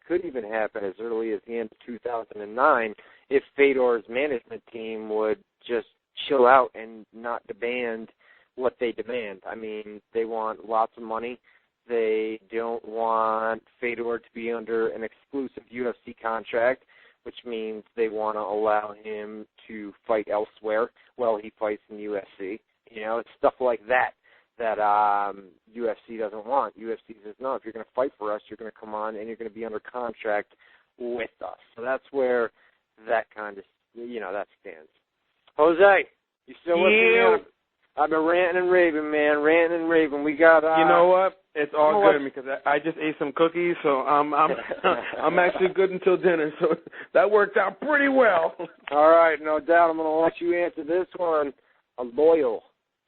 could even happen as early as the end of 2009 if Fedor's management team would just chill out and not demand what they demand. I mean, they want lots of money. They don't want Fedor to be under an exclusive UFC contract, which means they want to allow him to fight elsewhere while he fights in UFC. You know, it's stuff like that UFC doesn't want. UFC says, no, if you're going to fight for us, you're going to come on and you're going to be under contract with us. So that's where that kind of, that stands. Jose, you still with me? I've been ranting and raving, man, ranting and raving. We got. You know what? It's all good because I just ate some cookies, so I'm actually good until dinner. So that worked out pretty well. All right, no doubt. I'm going to let you answer this one. A loyal,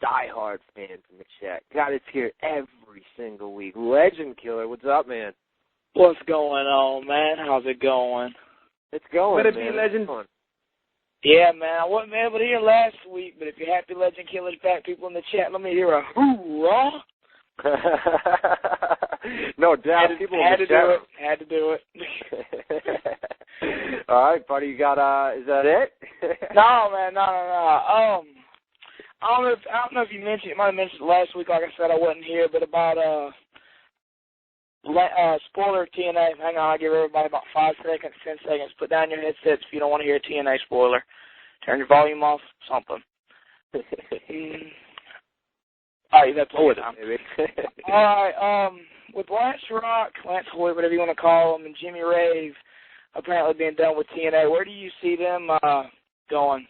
diehard fan from the chat. Got it here every single week. Legend Killer, what's up, man? What's going on, man? How's it going? It's going, Better man. Be Legend. Yeah, man, I wasn't able to hear last week, but if you're happy Legend Killer's back, people in the chat, let me hear a hoorah. No doubt. People in the chat. Had to do it. All right, buddy, you got, is that it? No, man, no. I don't know if you mentioned, you might have mentioned it last week, like I said, I wasn't here, but about, spoiler TNA. Hang on, I'll give everybody about 5 seconds, 10 seconds. Put down your headsets if you don't want to hear a TNA spoiler. Turn your volume off, something. All right, that's all. All right, with Lance Rock, Lance Hoyt, whatever you want to call him, and Jimmy Rave apparently being done with TNA, where do you see them going?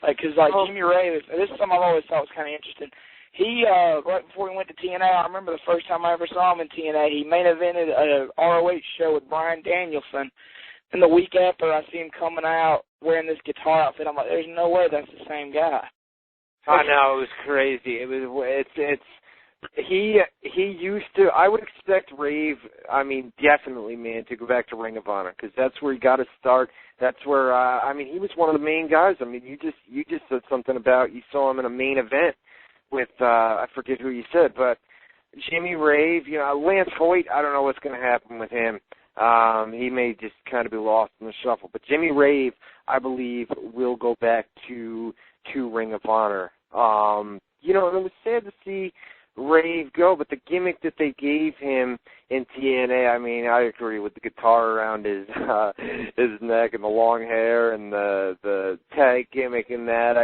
Because Jimmy Rave, this is something I've always thought was kind of interesting. He, right before he went to TNA, I remember the first time I ever saw him in TNA, he main evented a ROH show with Bryan Danielson. And the week after, I see him coming out wearing this guitar outfit. I'm like, there's no way that's the same guy. I know, it was crazy. He used to, I would expect Rave, definitely, man, to go back to Ring of Honor, because that's where he got to start. That's where, he was one of the main guys. You just said something about, you saw him in a main event with, I forget who you said, but Jimmy Rave, Lance Hoyt, I don't know what's going to happen with him. He may just kind of be lost in the shuffle. But Jimmy Rave, I believe, will go back to Ring of Honor. It was sad to see Rave go, but the gimmick that they gave him in TNA, I agree with the guitar around his neck and the long hair and the tag gimmick and that.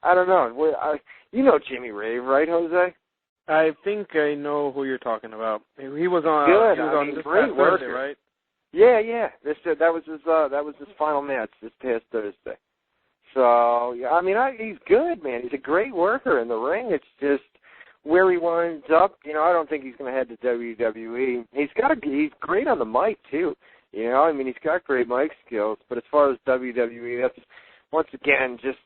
I don't know. You know Jimmy Rave, right, Jose? I think I know who you're talking about. He was on. Good. He was on this great past worker. Thursday, right? Yeah. That was his final match this past Thursday. So he's good, man. He's a great worker in the ring. It's just where he winds up. I don't think he's going to head to WWE. He's great on the mic too. He's got great mic skills. But as far as WWE, that's once again just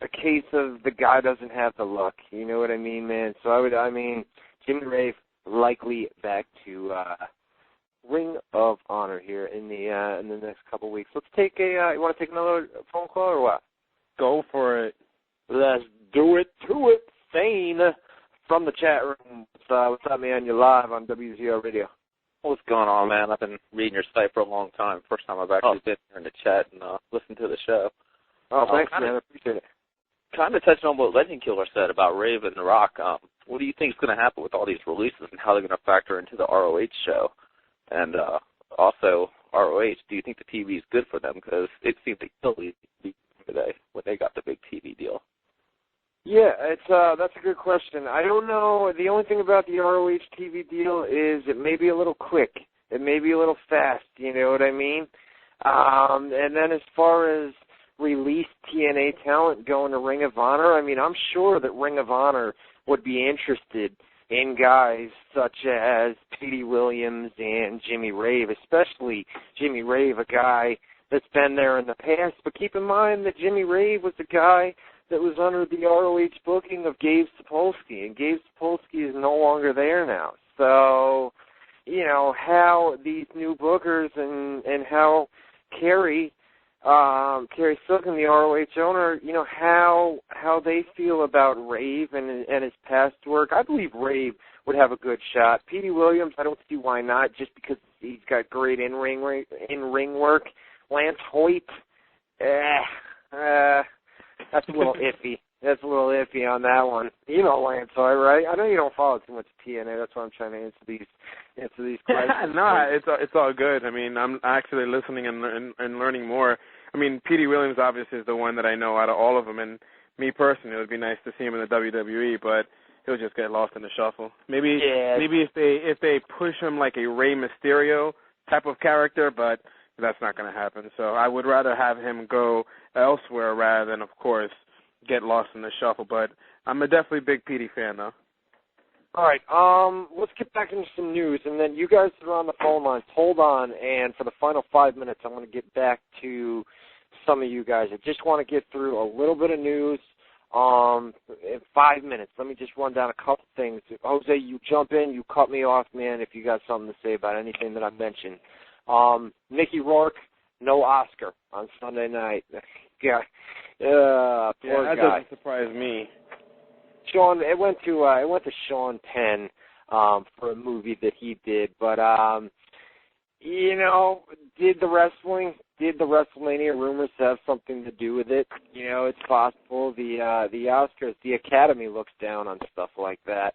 a case of the guy doesn't have the look. You know what I mean, man? So Jimmy Rave likely back to Ring of Honor here in the next couple of weeks. Let's take you want to take another phone call or what? Go for it. Let's do it to it. Thane from the chat room. What's up, man? You're live on WZR Radio. What's going on, man? I've been reading your site for a long time. First time I've actually been here in the chat and listened to the show. Oh, thanks, man. I appreciate it. Kind of touching on what Legend Killer said about Rave and The Rock. What do you think is going to happen with all these releases and how they're going to factor into the ROH show? And also, ROH, do you think the TV is good for them? Because it seemed to kill the today when they got the big TV deal. Yeah, that's a good question. I don't know. The only thing about the ROH TV deal is it may be a little quick. It may be a little fast, you know what I mean? And then as far as released TNA talent going to Ring of Honor, I'm sure that Ring of Honor would be interested in guys such as Petey Williams and Jimmy Rave, especially Jimmy Rave, a guy that's been there in the past. But keep in mind that Jimmy Rave was a guy that was under the ROH booking of Gabe Sapolsky, and Gabe Sapolsky is no longer there now. So, how these new bookers and how Kerry Silken, the ROH owner, how they feel about Rave and his past work. I believe Rave would have a good shot. Petey Williams, I don't see why not, just because He's got great in-ring work. Lance Hoyt, that's a little iffy. That's a little iffy on that one. You know Lance Hoyt, right? I know you don't follow too much TNA. That's why I'm trying to answer these questions. No, it's all good. I mean, I'm actually listening and learning more. I mean, Petey Williams obviously is the one that I know out of all of them, and me personally, it would be nice to see him in the WWE, but he'll just get lost in the shuffle. Maybe if they push him like a Rey Mysterio type of character, but that's not going to happen. So I would rather have him go elsewhere rather than, of course, get lost in the shuffle. But I'm a definitely big Petey fan, though. All right, let's get back into some news, and then you guys that are on the phone lines, hold on, and for the final 5 minutes, I'm going to get back to some of you guys. I just want to get through a little bit of news in 5 minutes. Let me just run down a couple things. Jose, you jump in, you cut me off, man, if you got something to say about anything that I mentioned. Mickey Rourke, no Oscar on Sunday night. Poor that guy. Doesn't surprise me. Sean, it went to Sean Penn for a movie that he did, but did the WrestleMania rumors have something to do with it? It's possible. The Oscars, the Academy looks down on stuff like that.